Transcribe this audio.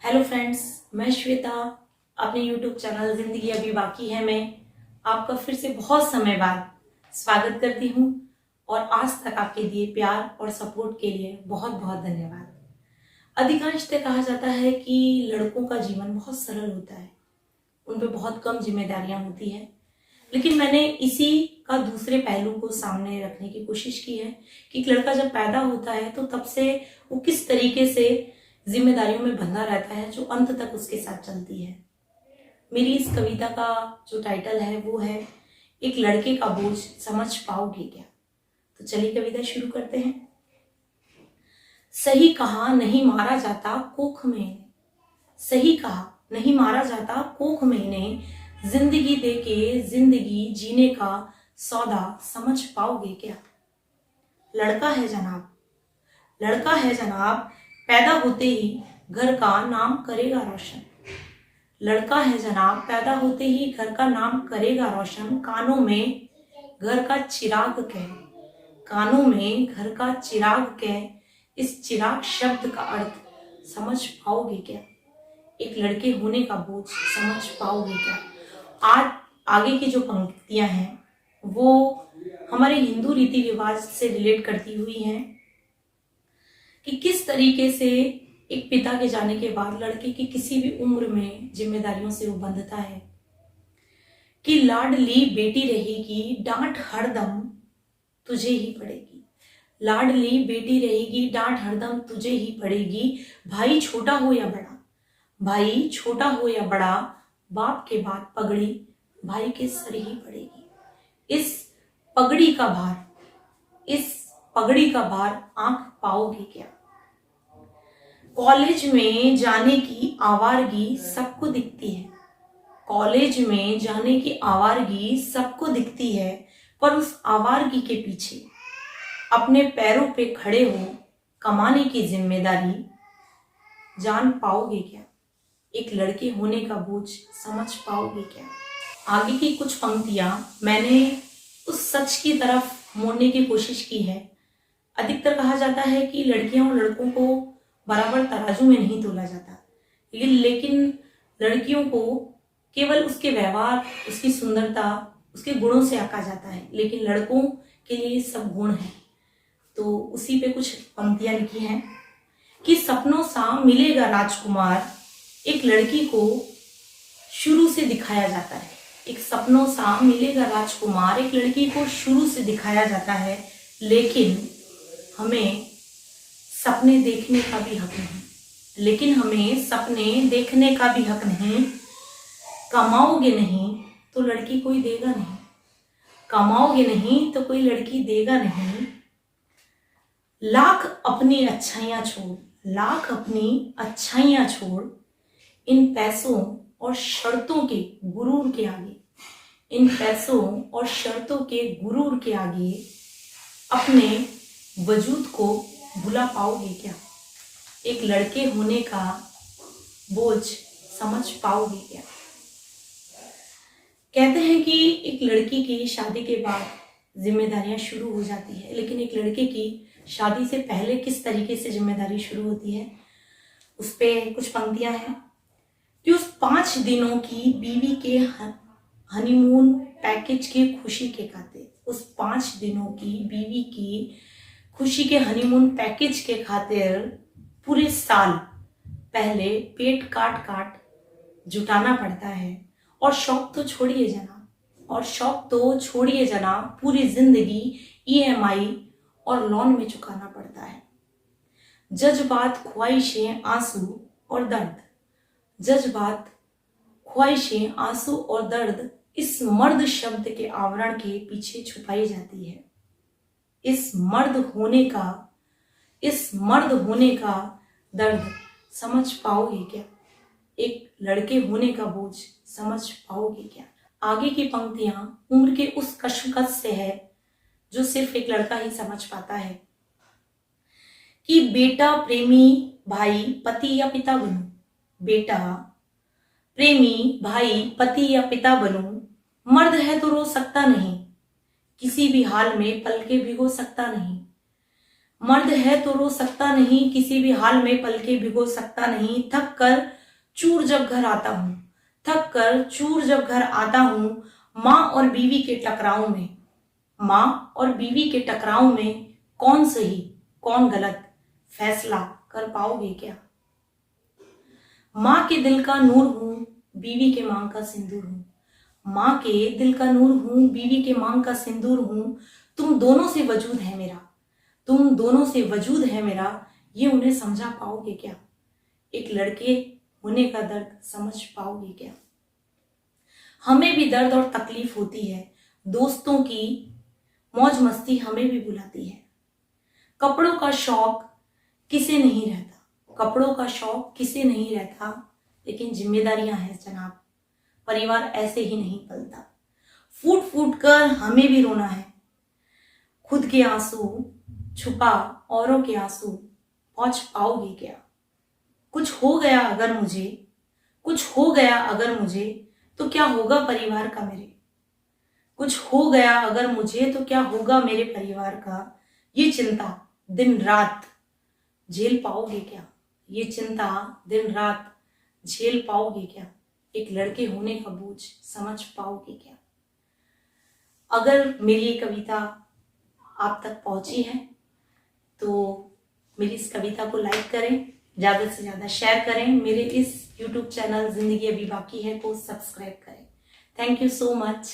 Hello friends, मैं श्वेता। अपने YouTube channel जिंदगी अभी बाकी है में आपका फिर से बहुत समय बाद स्वागत करती हूँ और आज तक आपके दिए प्यार और सपोर्ट के लिए बहुत बहुत धन्यवाद। अधिकांशतः कहा जाता है कि लड़कों का जीवन बहुत सरल होता है, उन पे बहुत कम जिम्मेदारियां होती है। लेकिन मैंने इसी का दूसरे पहलू को सामने रखने की कोशिश की है कि एक लड़का जब पैदा होता है तो तब से वो किस तरीके से जिम्मेदारियों में बंधा रहता है जो अंत तक उसके साथ चलती है। मेरी इस कविता का जो टाइटल है वो है एक लड़के का बोझ समझ पाओगे क्या। तो चलिए कविता शुरू करते हैं। सही कहा नहीं मारा जाता कोख में, सही कहा नहीं मारा जाता कोख में, जिंदगी देके जिंदगी जीने का सौदा समझ पाओगे क्या। लड़का है जनाब, लड़का है जनाब, पैदा होते ही घर का नाम करेगा रोशन। लड़का है जनाब, पैदा होते ही घर का नाम करेगा रोशन। कानों में घर का चिराग कह, कानों में घर का चिराग कह, इस चिराग शब्द का अर्थ समझ पाओगे क्या। एक लड़के होने का बोझ समझ पाओगे क्या। आज आगे की जो पंक्तियां हैं वो हमारे हिंदू रीति रिवाज से रिलेट करती हुई हैं कि किस तरीके से एक पिता के जाने के बाद लड़के की किसी भी उम्र में जिम्मेदारियों से वो बंधता है कि लाडली बेटी रहेगी डांट हरदम तुझे ही पड़ेगी। लाडली बेटी रहेगी डांट हरदम तुझे ही पड़ेगी। भाई छोटा हो या बड़ा, भाई छोटा हो या बड़ा, बाप के बाद पगड़ी भाई के सर ही पड़ेगी। इस पगड़ी का भार, इस पगड़ी का भार आंख पाओगे क्या। कॉलेज में जाने की आवारगी सबको दिखती है, कॉलेज में जाने की आवारगी सबको दिखती है, पर उस आवारगी के पीछे अपने पैरों पे खड़े हो कमाने की जिम्मेदारी जान पाओगे क्या। एक लड़के होने का बोझ समझ पाओगे क्या। आगे की कुछ पंक्तियां मैंने उस सच की तरफ मोड़ने की कोशिश की है। अधिकतर कहा जाता है कि लड़कियां और लड़कों को बराबर तराजू में नहीं तोला जाता, लेकिन लड़कियों को केवल उसके व्यवहार, उसकी सुंदरता, उसके गुणों से आंका जाता है, लेकिन लड़कों के लिए सब गुण हैं। तो उसी पे कुछ पंक्तियां लिखी हैं कि सपनों सा मिलेगा राजकुमार, एक लड़की को शुरू से दिखाया जाता है। एक सपनों सा मिलेगा राजकुमार, एक लड़की को शुरू से दिखाया जाता है, लेकिन हमें सपने देखने का भी हक नहीं, लेकिन हमें सपने देखने का भी हक नहीं। कमाओगे नहीं तो लड़की कोई देगा नहीं, कमाओगे नहीं तो कोई लड़की देगा नहीं। लाख अपनी अच्छाइयां छोड़, लाख अपनी अच्छाइयां छोड़, इन पैसों और शर्तों के गुरूर के आगे, इन पैसों और शर्तों के गुरूर के आगे अपने वजूद को भुला पाओगे क्या। एक लड़के होने का बोझ समझ पाओगे क्या। कहते हैं कि एक लड़की की शादी के बाद जिम्मेदारियां शुरू हो जाती है, लेकिन एक लड़के की शादी से पहले किस तरीके से जिम्मेदारी शुरू होती है उस पे कुछ पंक्तियां हैं कि उस 5 दिनों की बीवी के हनीमून पैकेज की खुशी के खातिर, उस 5 दिनों की बीवी की खुशी के हनीमून पैकेज के खातिर पूरे साल पहले पेट काट काट जुटाना पड़ता है। और शौक तो छोड़िए जनाब, और शौक तो छोड़िए जनाब, पूरी जिंदगी EMI और लोन में चुकाना पड़ता है। जज्बात, ख्वाहिशें, आंसू और दर्द, जज्बात, ख्वाहिशें, आंसू और दर्द इस मर्द शब्द के आवरण के पीछे छुपाई जाती है। इस मर्द होने का, इस मर्द होने का दर्द समझ पाओगे क्या। एक लड़के होने का बोझ समझ पाओगे क्या। आगे की पंक्तियां उम्र के उस कशमकश से है जो सिर्फ एक लड़का ही समझ पाता है कि बेटा प्रेमी भाई पति या पिता बनूं, बेटा प्रेमी भाई पति या पिता बनूं, मर्द है तो रो सकता नहीं, किसी भी हाल में पलके भिगो सकता नहीं, मर्द है तो रो सकता नहीं, किसी भी हाल में पलके भिगो सकता नहीं। थक कर चूर जब घर आता हूं, थक कर चूर जब घर आता हूं, माँ और बीवी के टकराव में, माँ और बीवी के टकराव में कौन सही कौन गलत फैसला कर पाओगे क्या। माँ के दिल का नूर हूं, बीवी के मांग का सिंदूर हूं, माँ के दिल का नूर हूं, बीवी के मांग का सिंदूर हूं। तुम दोनों से वजूद है मेरा, तुम दोनों से वजूद है मेरा, ये उन्हें समझा पाओगे क्या। एक लड़के होने का दर्द समझ पाओगे क्या। हमें भी दर्द और तकलीफ होती है, दोस्तों की मौज मस्ती हमें भी बुलाती है। कपड़ों का शौक किसे नहीं रहता, कपड़ों का शौक किसे नहीं रहता, लेकिन जिम्मेदारियां हैं जनाब, परिवार ऐसे ही नहीं पलता। फूट फूट कर हमें भी रोना है, खुद के आंसू छुपा औरों के आंसू पहुंच पाओगे क्या। कुछ हो गया अगर मुझे, कुछ हो गया अगर मुझे, तो क्या होगा परिवार का मेरे। कुछ हो गया अगर मुझे तो क्या होगा मेरे परिवार का। ये चिंता दिन रात झेल पाओगे क्या, ये चिंता दिन रात झेल पाओगे क्या। एक लड़के होने का बोझ समझ पाओगे क्या। अगर मेरी ये कविता आप तक पहुंची है तो मेरी इस कविता को लाइक करें, ज्यादा से ज्यादा शेयर करें, मेरे इस YouTube चैनल जिंदगी अभी बाकी है को सब्सक्राइब करें। Thank you so much.